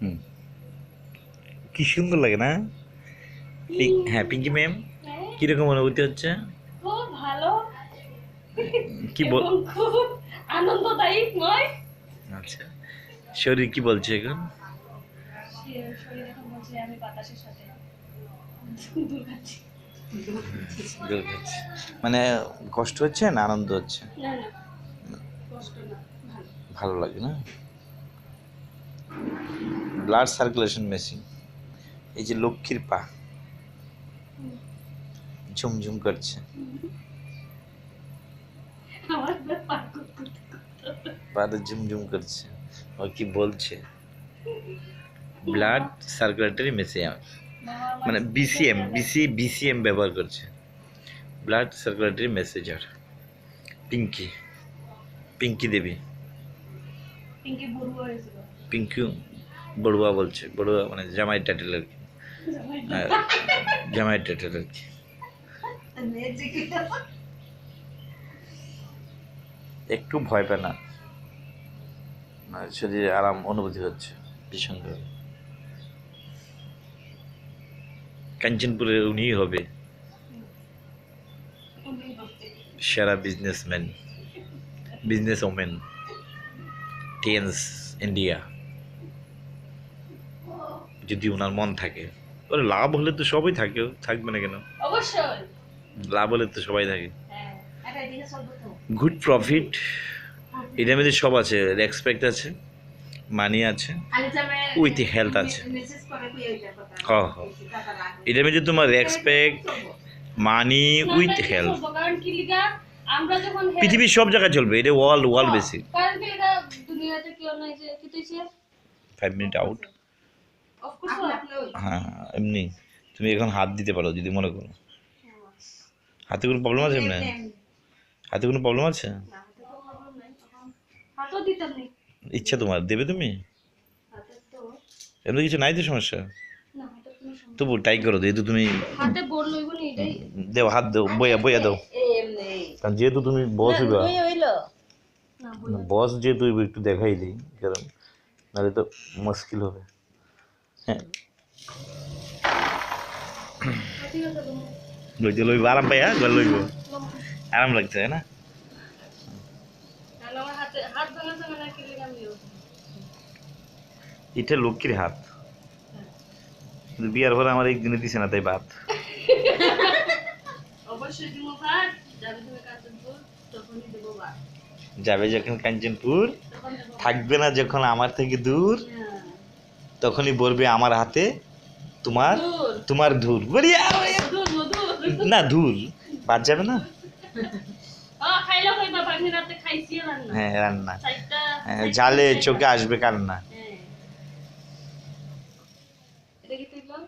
হুম, কি সুন্দর লাগে না? হ্যাঁ পিঙ্কি ম্যাম, কিরকম অনুভূতি হচ্ছে? খুব ভালো কি বল? এবং খুব আনন্দদায়কময়। আচ্ছা, শরীর কি বলছে এখন? শরীর এখন বলছে আমি বাতাসের সাথে দূর খাচ্ছি। জোর খাচ্ছে। মানে কষ্ট হচ্ছে না আনন্দ হচ্ছে? না না, কষ্ট না, ভালো। ভালো লাগে না? ব্লাড সার্কুলেশন মেশিন, এই যে লক্ষ্মীর পা ঝুমঝুম করছে, আমার পার করতে পাটা ঝুমঝুম করছে। ও কি বলছে? ব্লাড সার্কুলেটরি মেশিন, মানে বিসিএম ব্যবহার করছে। Blood circulatory massager Pinki, Pinki Devi, Pinki Barua হয়েছিল। পিঙ্কু বড়ুয়া বলছে, বড়ুয়া মানে জামাই টাইটেল আর কি, জামাই টাইটেল আর কি। একটু ভয় পায় না, মানে শরীরে আরাম অনুভূতি হচ্ছে ভীষণভাবে। কাঞ্চনপুরের উনিই হবে সেরা businessman, business women, tense India, যদি ওনার মন থাকে। ওর লাভ হলে তো সবাই থাকে, থাকবে না কেন? অবশ্যই লাভ হলে তো সবাই থাকে। হ্যাঁ, এটা এদিকে চলবে তো। গুড প্রফিট, এটার মধ্যে সব আছে, রেসপেক্ট আছে, মানি আছে, উইথ হেলথ আছে। হ্যাঁ হ্যাঁ, এটার মধ্যে তোমার রেসপেক্ট, মানি উইথ হেলথ, কারণ কি লিগা আমরা যখন পৃথিবীর সব জায়গায় চলবে, এটা ওয়ার্ল্ড বেসিক। কারণ কি লিগা দুনিয়াতে কি অন্য যে কি তুইছে 5 মিনিট আউট। অফ কোর্স হ্যাঁ এমনি তুমি এখন হাত দিতে পারো যদি মনে করো। হাতে কোনো প্রবলেম আছে? এমনি হাতে কোনো প্রবলেম আছে? হাতও দিতাম নি ইচ্ছা তোমার দেবে তুমি? হাতে তো এমনি কিছু নাই তো সমস্যা? না, হাতে কোনো সমস্যা তবু ট্রাই করো, যেহেতু তুমি হাতে বল লইব নি এটাই দেও, হাত দেও, বইয়া বইয়া দাও, এমনি কারণ যেহেতু তুমি বস হইবা, হইলো না বস যেহেতু হইবা, একটু দেখাই দিই, কারণ নাহলে তো মুশকিল হবে। হ্যাঁ ঠিক আছে তুমি লইতে লইব আরাম পাই, হ্যাঁ ঘর লইব আরাম লাগছে তাই না? আমার হাতে হাত ভাঙা যাবে না কি লিগা আমিও এটা লক্ষ্মীর হাত, কিন্তু বিয়ার পরে আমার একদিনে দিছে না, তাই বাদ। অবশ্যই দিব ভাত যাবে তুমি কাঞ্চনপুর তখনই দেব ভাত যাবে যখন কাঞ্চনপুর, তখন দেব থাকবে না যখন আমার থেকে দূর, হ্যাঁ তখনই বলবে আমার হাতে তোমার, দূর তোমার ধুর বলিয়া। মধুর মধুর না ধুর বাদ যাবে না। খাইলো খাইবা বাকি রাতে খাইছি রান্না হ্যাঁ রান্না, সাইডটা জালে চোখে আসবে কান্না। হ্যাঁ এটা কি তুই বল